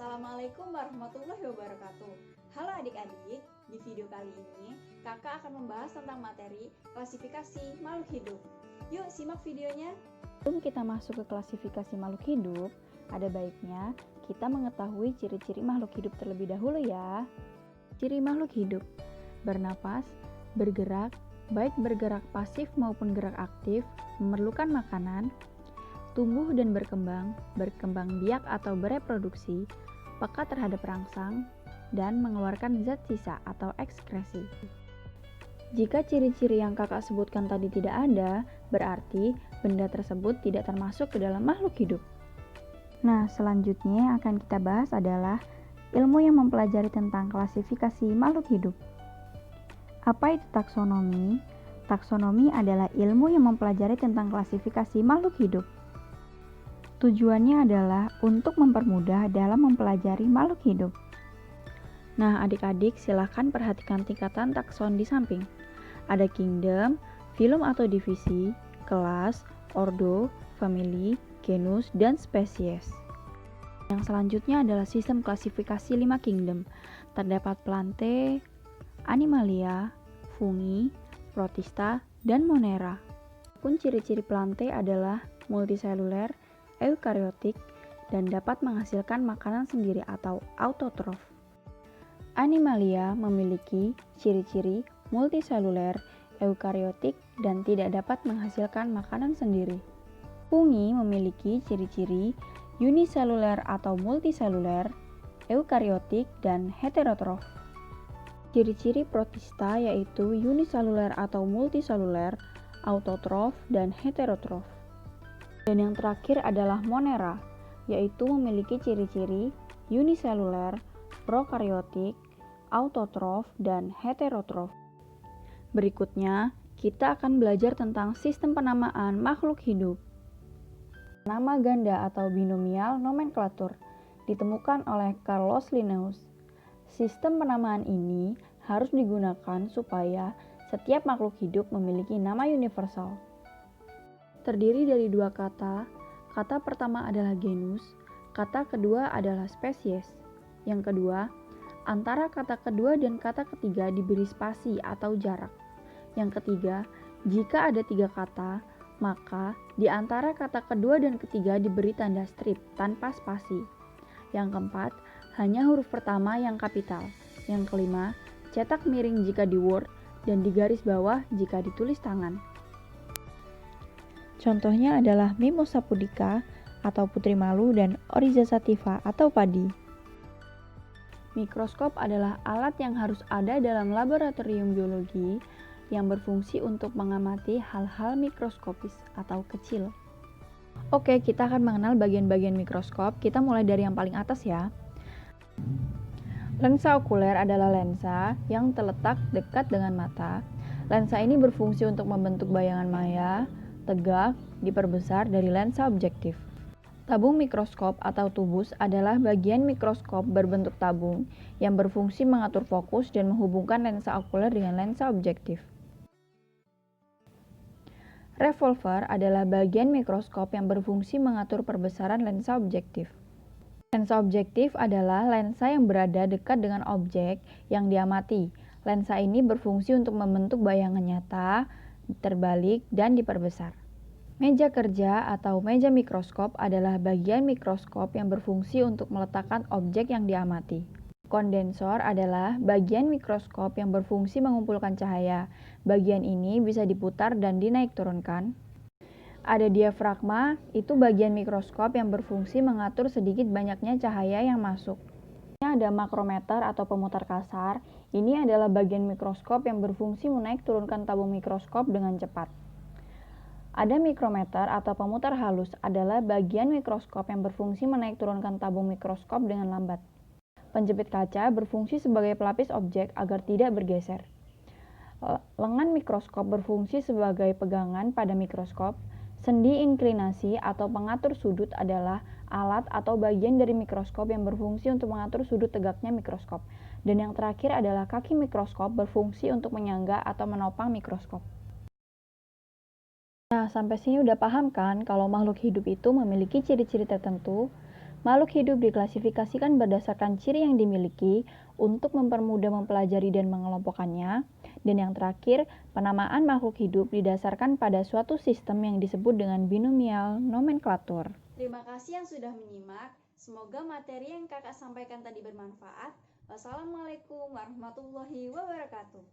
Assalamualaikum warahmatullahi wabarakatuh. Halo adik-adik, di video kali ini kakak akan membahas tentang materi klasifikasi makhluk hidup. Yuk simak videonya. Sebelum kita masuk ke klasifikasi makhluk hidup, ada baiknya kita mengetahui ciri-ciri makhluk hidup terlebih dahulu ya. Ciri makhluk hidup: bernapas, bergerak, baik bergerak pasif maupun gerak aktif, memerlukan makanan, tumbuh dan berkembang biak atau bereproduksi, peka terhadap rangsang, dan mengeluarkan zat sisa atau ekskresi. Jika ciri-ciri yang kakak sebutkan tadi tidak ada, berarti benda tersebut tidak termasuk ke dalam makhluk hidup. Nah, selanjutnya yang akan kita bahas adalah ilmu yang mempelajari tentang klasifikasi makhluk hidup. Apa itu taksonomi? Taksonomi adalah ilmu yang mempelajari tentang klasifikasi makhluk hidup. Tujuannya adalah untuk mempermudah dalam mempelajari makhluk hidup. Nah, adik-adik silahkan perhatikan tingkatan takson di samping. Ada kingdom, filum atau divisi, kelas, ordo, famili, genus, dan spesies. Yang selanjutnya adalah sistem klasifikasi 5 kingdom. Terdapat Plantae, Animalia, Fungi, Protista, dan Monera. Pun ciri-ciri Plantae adalah multiseluler, eukariotik, dan dapat menghasilkan makanan sendiri atau autotrof. Animalia memiliki ciri-ciri multiseluler, eukariotik, dan tidak dapat menghasilkan makanan sendiri. Fungi memiliki ciri-ciri uniseluler atau multiseluler, eukariotik, dan heterotrof. Ciri-ciri Protista yaitu uniseluler atau multiseluler, autotrof, dan heterotrof. Dan yang terakhir adalah Monera, yaitu memiliki ciri-ciri uniseluler, prokaryotik, autotrof, dan heterotrof. Berikutnya, kita akan belajar tentang sistem penamaan makhluk hidup. Nama ganda atau binomial nomenklatur ditemukan oleh Carlos Linnaeus. Sistem penamaan ini harus digunakan supaya setiap makhluk hidup memiliki nama universal. Terdiri dari dua kata. Kata pertama adalah genus, kata kedua adalah spesies. Yang kedua, antara kata kedua dan kata ketiga diberi spasi atau jarak. Yang ketiga, jika ada 3 kata, maka di antara kata kedua dan ketiga diberi tanda strip tanpa spasi. Yang keempat, hanya huruf pertama yang kapital. Yang kelima, cetak miring jika di Word dan di garis bawah jika ditulis tangan. Contohnya adalah Mimosa pudica atau putri malu dan Oryza sativa atau padi. Mikroskop adalah alat yang harus ada dalam laboratorium biologi yang berfungsi untuk mengamati hal-hal mikroskopis atau kecil. Oke, kita akan mengenal bagian-bagian mikroskop. Kita mulai dari yang paling atas ya. Lensa okuler adalah lensa yang terletak dekat dengan mata. Lensa ini berfungsi untuk membentuk bayangan maya tegak diperbesar dari lensa objektif. Tabung mikroskop atau tubus adalah bagian mikroskop berbentuk tabung yang berfungsi mengatur fokus dan menghubungkan lensa okuler dengan lensa objektif. Revolver adalah bagian mikroskop yang berfungsi mengatur perbesaran lensa objektif. Lensa objektif adalah lensa yang berada dekat dengan objek yang diamati. Lensa ini berfungsi untuk membentuk bayangan nyata, terbalik, dan diperbesar. Meja kerja atau meja mikroskop adalah bagian mikroskop yang berfungsi untuk meletakkan objek yang diamati. Kondensor adalah bagian mikroskop yang berfungsi mengumpulkan cahaya. Bagian ini bisa diputar dan dinaik turunkan. Ada diafragma, itu bagian mikroskop yang berfungsi mengatur sedikit banyaknya cahaya yang masuk. Ada makrometer atau pemutar kasar. Ini adalah bagian mikroskop yang berfungsi menaik turunkan tabung mikroskop dengan cepat. Ada mikrometer atau pemutar halus adalah bagian mikroskop yang berfungsi menaik turunkan tabung mikroskop dengan lambat. Penjepit kaca berfungsi sebagai pelapis objek agar tidak bergeser. Lengan mikroskop berfungsi sebagai pegangan pada mikroskop. Sendi inklinasi atau pengatur sudut adalah alat atau bagian dari mikroskop yang berfungsi untuk mengatur sudut tegaknya mikroskop. Dan yang terakhir adalah kaki mikroskop berfungsi untuk menyangga atau menopang mikroskop. Nah, sampai sini udah paham kan kalau makhluk hidup itu memiliki ciri-ciri tertentu? Makhluk hidup diklasifikasikan berdasarkan ciri yang dimiliki untuk mempermudah mempelajari dan mengelompokkannya. Dan yang terakhir, penamaan makhluk hidup didasarkan pada suatu sistem yang disebut dengan binomial nomenklatur. Terima kasih yang sudah menyimak. Semoga materi yang kakak sampaikan tadi bermanfaat. Wassalamualaikum warahmatullahi wabarakatuh.